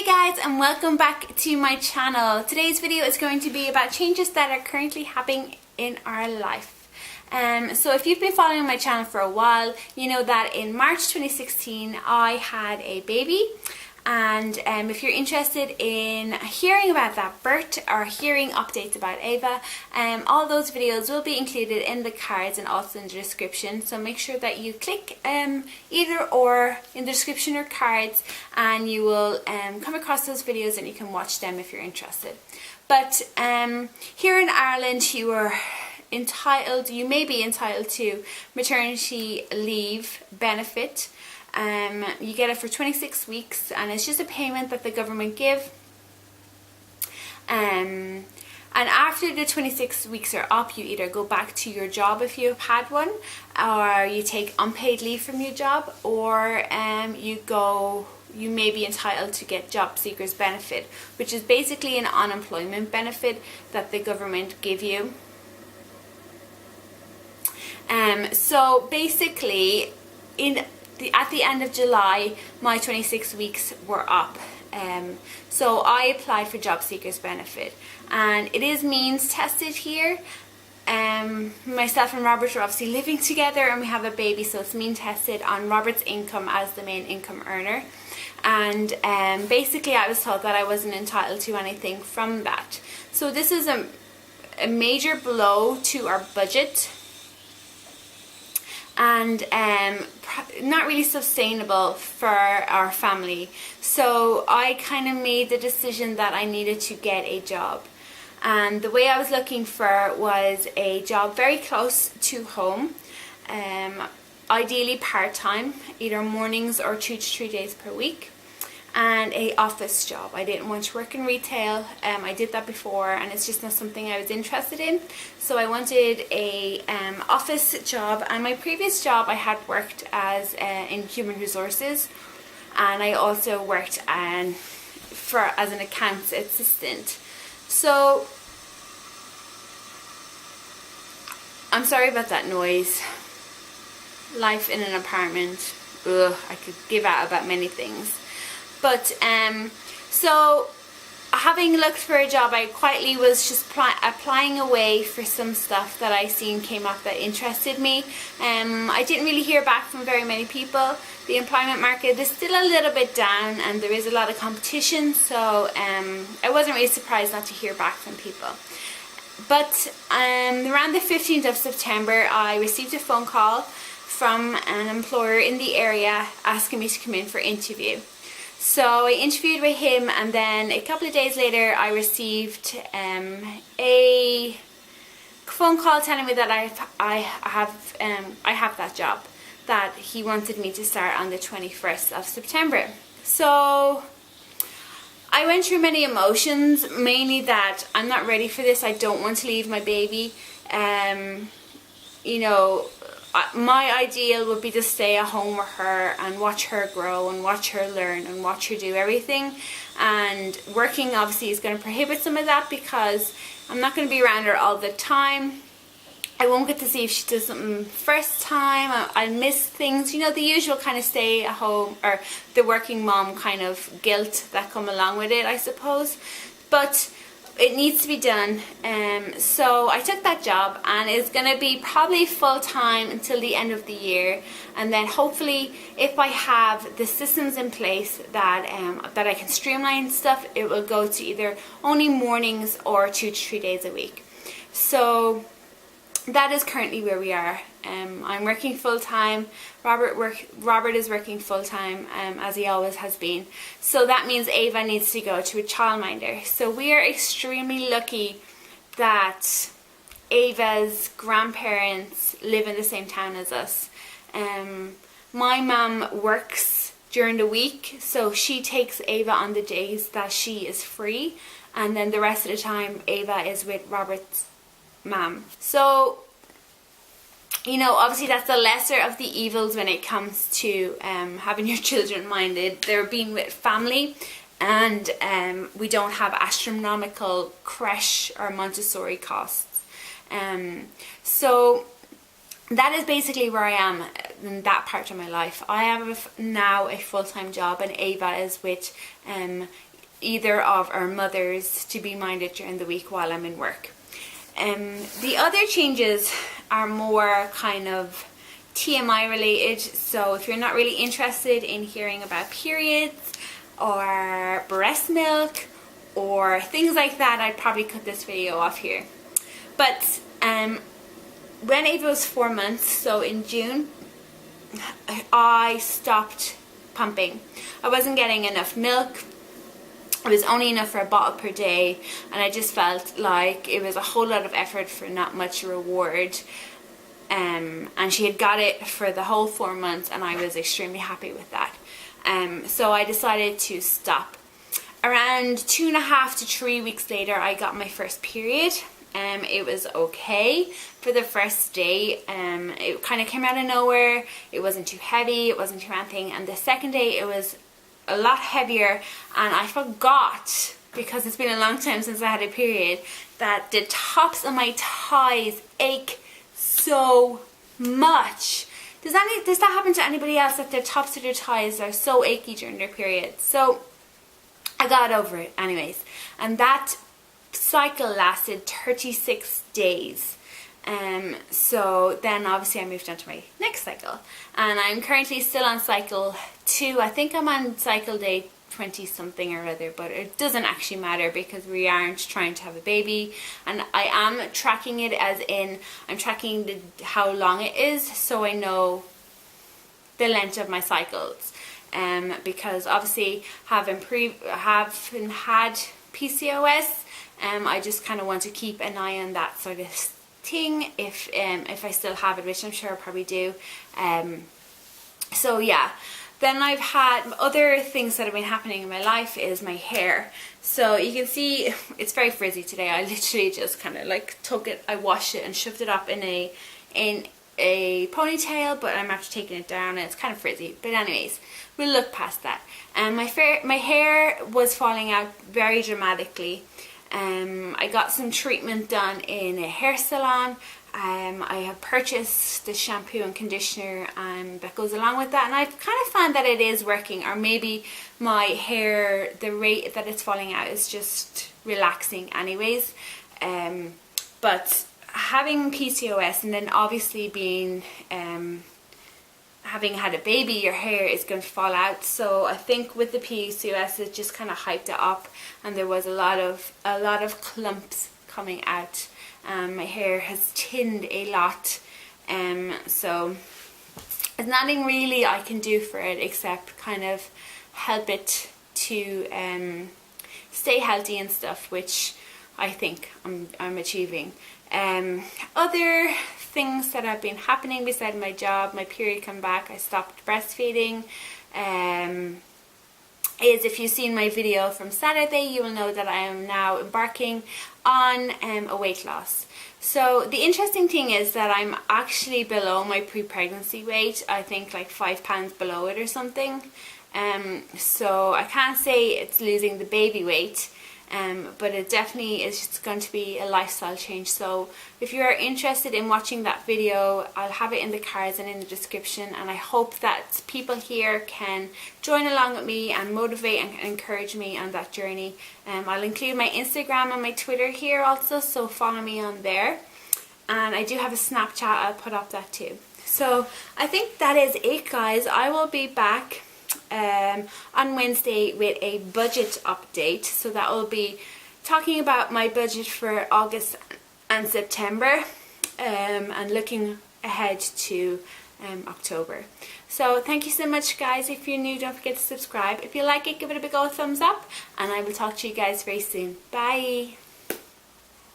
Hey guys, and welcome back to my channel. Today's video is going to be about changes that are currently happening in our life. So if you've been following my channel for a while, you know that in March 2016 I had a baby. And if you're interested in hearing about that birth or hearing updates about Ava, all those videos will be included in the cards and also in the description. So make sure that you click either or in the description or cards, and you will come across those videos and you can watch them if you're interested. But here in Ireland, you may be entitled to maternity leave benefit. You get it for 26 weeks, and it's just a payment that the government give. And after the 26 weeks are up, you either go back to your job if you've had one, or you take unpaid leave from your job, or you may be entitled to get job seekers benefit, which is basically an unemployment benefit that the government give you. So basically, at the end of July, my 26 weeks were up. So I applied for job seekers benefit, and it is means tested here. Myself and Robert are obviously living together, and we have a baby, so it's mean tested on Robert's income as the main income earner. And basically I was told that I wasn't entitled to anything from that. So this is a major blow to our budget, and not really sustainable for our family. So I kind of made the decision that I needed to get a job, and the way I was looking for was a job very close to home, ideally part-time, either mornings or 2 to 3 days per week, and a office job. I didn't want to work in retail. I did that before, and it's just not something I was interested in. So I wanted a office job, and my previous job I had worked as in human resources, and I also worked as an accounts assistant. So I'm sorry about that noise. Life in an apartment. Ugh, I could give out about many things. But so having looked for a job, I quietly was just applying away for some stuff that I seen came up that interested me. I didn't really hear back from very many people. The employment market is still a little bit down, and there is a lot of competition, so I wasn't really surprised not to hear back from people. But around the 15th of September, I received a phone call from an employer in the area asking me to come in for interview. So I interviewed with him, and then a couple of days later I received a phone call telling me that I have that job, that he wanted me to start on the 21st of September. So I went through many emotions, mainly that I'm not ready for this. I don't want to leave my baby. My ideal would be to stay at home with her and watch her grow and watch her learn and watch her do everything. And working obviously is going to prohibit some of that, because I'm not going to be around her all the time. I won't get to see if she does something first time. I'll miss things, the usual kind of stay at home, or the working mom kind of guilt that come along with it, I suppose. But it needs to be done. So I took that job, and it's going to be probably full-time until the end of the year, and then hopefully if I have the systems in place that I can streamline stuff, it will go to either only mornings or 2 to 3 days a week. So that is currently where we are. I'm working full-time. Robert is working full-time, as he always has been. So that means Ava needs to go to a childminder. So we are extremely lucky that Ava's grandparents live in the same town as us. My mum works during the week, so she takes Ava on the days that she is free, and then the rest of the time Ava is with Robert's mum. So obviously that's the lesser of the evils when it comes to having your children minded. They're being with family, and we don't have astronomical creche or Montessori costs. So that is basically where I am in that part of my life. I have now a full-time job, and Ava is with either of our mothers to be minded during the week while I'm in work. The other changes are more kind of TMI related, so if you're not really interested in hearing about periods or breast milk or things like that, I'd probably cut this video off here. But when Ava was 4 months, so in June, I stopped pumping. I wasn't getting enough milk. It was only enough for a bottle per day, and I just felt like it was a whole lot of effort for not much reward. And she had got it for the whole 4 months, and I was extremely happy with that. So I decided to stop. Around 2.5 to 3 weeks later, I got my first period. It was okay for the first day. It kind of came out of nowhere. It wasn't too heavy, it wasn't too anything. And the second day it was a lot heavier, and I forgot, because it's been a long time since I had a period, that the tops of my thighs ache so much. Does that happen to anybody else, that their tops of their thighs are so achy during their period? So I got over it anyways, and that cycle lasted 36 days. So then obviously I moved on to my next cycle, and I'm currently still on cycle 2. I think I'm on cycle day 20 something or other, but it doesn't actually matter because we aren't trying to have a baby. And I am tracking it, as in I'm tracking how long it is, so I know the length of my cycles. Because obviously having had PCOS, I just kind of want to keep an eye on that sort of thing if I still have it, which I'm sure I probably do. So yeah. Then I've had other things that have been happening in my life is my hair. So you can see it's very frizzy today. I literally just kind of like took it, I washed it and shoved it up in a ponytail, but I'm after taking it down and it's kind of frizzy. But anyways, we'll look past that. And my hair was falling out very dramatically. I got some treatment done in a hair salon. I have purchased the shampoo and conditioner that goes along with that, and I've kind of found that it is working, or maybe my hair, the rate that it's falling out is just relaxing anyways. But having PCOS, and then obviously being having had a baby, your hair is going to fall out. So I think with the PCOS it just kind of hyped it up, and there was a lot of clumps coming out. My hair has thinned a lot, so there's nothing really I can do for it except kind of help it to stay healthy and stuff, which I think I'm achieving. Other things that have been happening beside my job, my period come back, I stopped breastfeeding. Is if you've seen my video from Saturday, you will know that I am now embarking on a weight loss. So the interesting thing is that I'm actually below my pre-pregnancy weight. I think like 5 pounds below it or something. So I can't say it's losing the baby weight, but it definitely is just going to be a lifestyle change. So if you're interested in watching that video, I'll have it in the cards and in the description, and I hope that people here can join along with me and motivate and encourage me on that journey. I'll include my Instagram and my Twitter here also, so follow me on there, and I do have a Snapchat, I'll put up that too. So I think that is it, guys. I will be back on Wednesday with a budget update, so that will be talking about my budget for August and September, and looking ahead to October. So thank you so much, guys. If you're new, don't forget to subscribe. If you like it, give it a big old thumbs up, and I will talk to you guys very soon. Bye.